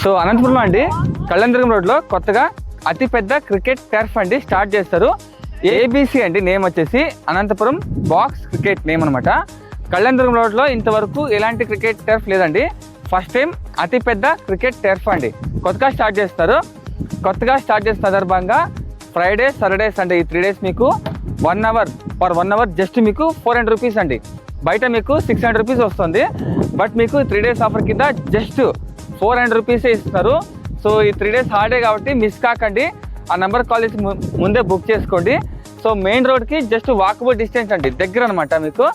So అనంతపురంలో అండి కళ్యాణదుర్గం రోడ్లో కొత్తగా అతిపెద్ద క్రికెట్ టర్ఫ్ అండి స్టార్ట్ చేస్తారు. ఏబీసీ అండి నేమ్ వచ్చేసి అనంతపురం బాక్స్ క్రికెట్ నేమ్ అనమాట. కళ్యాణదుర్గం రోడ్లో ఇంతవరకు ఎలాంటి క్రికెట్ టర్ఫ్ లేదండి. ఫస్ట్ టైం అతిపెద్ద క్రికెట్ టర్ఫ్ అండి కొత్తగా స్టార్ట్ చేస్తారు. కొత్తగా స్టార్ట్ చేసిన సందర్భంగా ఫ్రైడే, సాటర్డే, సండే ఈ 3 డేస్ మీకు 1 అవర్ పర్ 1 అవర్ జస్ట్ మీకు 400 రూపీస్ అండి. బయట మీకు 600 రూపీస్ వస్తుంది. బట్ మీకు 3 డేస్ ఆఫర్ కింద జస్ట్ 400 రూపీసే ఇస్తున్నారు. సో ఈ 3 డేస్ హాలిడే కాబట్టి మిస్ కాకండి. ఆ నెంబర్ కాల్ చేసి ముందే బుక్ చేసుకోండి. సో మెయిన్ రోడ్కి జస్ట్ వాకబుల్ డిస్టెన్స్ అండి, దగ్గర అనమాట మీకు.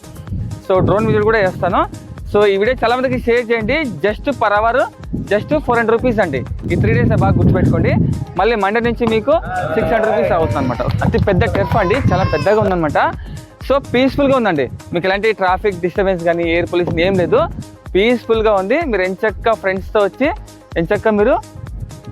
సో డ్రోన్ విజిట్ కూడా చేస్తాను. సో ఈ వీడియో చాలా మందికి షేర్ చేయండి. Just per hour just 400 rupees అండి. ఈ 3 డేస్ బాగా గుర్తుపెట్టుకోండి. మళ్ళీ మండే నుంచి మీకు 600 రూపీస్ అవుతుంది అనమాట. అతి పెద్ద టర్ఫ్ అండి, చాలా పెద్దగా ఉందన్నమాట. సో పీస్ఫుల్గా ఉందండి. మీకు ఎలాంటి ట్రాఫిక్ డిస్టర్బెన్స్ కానీ ఎయిర్ పొల్యూషన్ ఏం లేదు. పీస్ఫుల్గా ఉంది. మీరు ఎంచక్క ఫ్రెండ్స్తో వచ్చి ఎంచక్క మీరు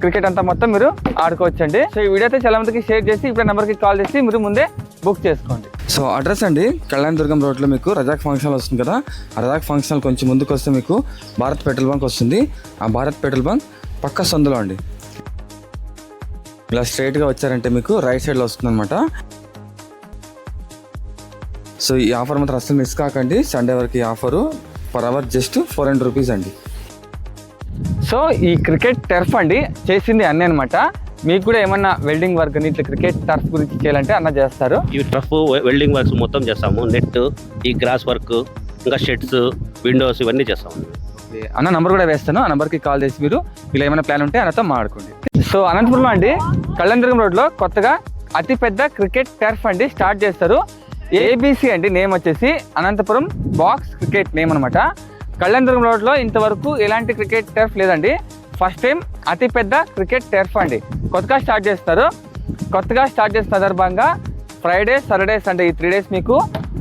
క్రికెట్ అంతా మొత్తం మీరు ఆడుకోవచ్చండి. సో ఈ వీడియో అయితే చాలా మందికి షేర్ చేసి ఇప్పుడు నెంబర్కి కాల్ చేసి మీరు ముందే బుక్ చేసుకోండి. సో అడ్రస్ అండి కళ్యాణదుర్గం రోడ్లో మీకు రజాక్ ఫంక్షన్ వస్తుంది కదా. ఆ రజాక్ ఫంక్షన్ కొంచెం ముందుకు వస్తే మీకు భారత్ పెట్రోల్ బంక్ వస్తుంది. ఆ భారత్ పెట్రోల్ బంక్ పక్క సందులో అండి. ఇలా స్ట్రైట్గా వచ్చారంటే మీకు రైట్ సైడ్లో వస్తుంది అనమాట. సో ఈ ఆఫర్ మాత్రం అసలు మిస్ కాకండి. సండే వరకు ఈ offer per hour just 400 rupees అండి. సో ఈ క్రికెట్ టర్ఫ్ అండి చేసింది అన్నీ అనమాట. మీకు కూడా ఏమన్నా వెల్డింగ్ వర్క్ అని ఇట్లా క్రికెట్ టర్ఫ్ గురించి చేయాలంటే అన్న చేస్తారు. ఈ టర్ఫ్ వెల్డింగ్ వర్క్స్ మొత్తం చేస్తాము. నెట్, ఈ గ్రాస్ వర్క్, ఇంకా షెడ్స్, విండోస్ ఇవన్నీ చేస్తాము. అన్న నంబర్ కూడా వేస్తాను. ఆ నెంబర్కి కాల్ చేసి మీరు ఇలా ఏమైనా ప్లాన్ ఉంటే అన్నతో మాట్లాడుకోండి. సో అనంతపురంలో అండి కళ్యాణదుర్గం రోడ్లో కొత్తగా అతిపెద్ద క్రికెట్ టర్ఫ్ అండి స్టార్ట్ చేస్తారు. ఏబీసీ అండి నేమ్ వచ్చేసి అనంతపురం బాక్స్ క్రికెట్ నేమ్ అనమాట. కళ్యాణదుర్గం రోడ్లో ఇంతవరకు ఎలాంటి క్రికెట్ టర్ఫ్ లేదండి. ఫస్ట్ టైం అతిపెద్ద క్రికెట్ టర్ఫ్ అండి కొత్తగా స్టార్ట్ చేస్తారు. కొత్తగా స్టార్ట్ చేసిన సందర్భంగా ఫ్రైడే, సాటర్డే, సండే ఈ 3 డేస్ మీకు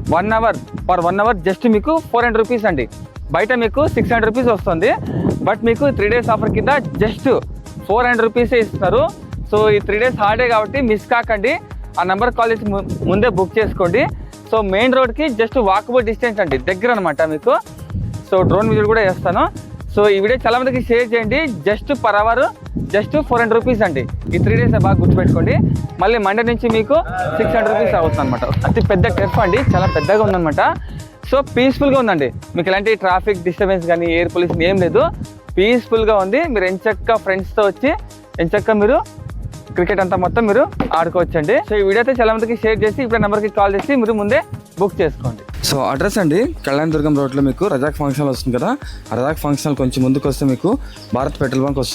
1 అవర్ పర్ 1 అవర్ జస్ట్ మీకు 400 రూపీస్ అండి. బయట మీకు 600 రూపీస్ వస్తుంది. బట్ మీకు 3 డేస్ ఆఫర్ కింద జస్ట్ 400 రూపీసే ఇస్తున్నారు. సో ఈ 3 డేస్ హాలిడే కాబట్టి మిస్ కాకండి. ఆ నెంబర్ కాల్ చేసి ముందే బుక్ చేసుకోండి. సో మెయిన్ రోడ్కి జస్ట్ వాకబుల్ డిస్టెన్స్ అండి, దగ్గర అనమాట మీకు. సో డ్రోన్ విజిట్ కూడా చేస్తాను. సో ఈ వీడియో చాలా మందికి షేర్ చేయండి. Just per hour just 400 rupees అండి. ఈ 3 డేస్ బాగా గుర్తుపెట్టుకోండి. మళ్ళీ మండే నుంచి మీకు 600 రూపీస్ అవుతుంది అనమాట. అతి పెద్ద టర్ఫ్ అండి, చాలా పెద్దగా ఉందన్నమాట. సో పీస్ఫుల్గా ఉందండి. మీకు ఎలాంటి ట్రాఫిక్ డిస్టర్బెన్స్ కానీ ఎయిర్ పొల్యూషన్ ఏం లేదు. పీస్ఫుల్గా ఉంది. మీరు ఎంచక్క ఫ్రెండ్స్తో వచ్చి ఎంచక్క మీరు క్రికెట్ అంతా మొత్తం మీరు ఆడుకోవచ్చండి. సో ఈ వీడియో అయితే చాలా మందికి షేర్ చేసి ఇప్పుడు నెంబర్కి కాల్ చేసి మీరు ముందే బుక్ చేసుకోండి. సో అడ్రస్ అండి కళ్యాణదుర్గం రోడ్లో మీకు రజాక్ ఫంక్షన్ వస్తుంది కదా. ఆ రజాక్ ఫంక్షన్ కొంచెం ముందుకు వస్తే మీకు భారత్ పెట్రోల్ బంక్ వస్తుంది.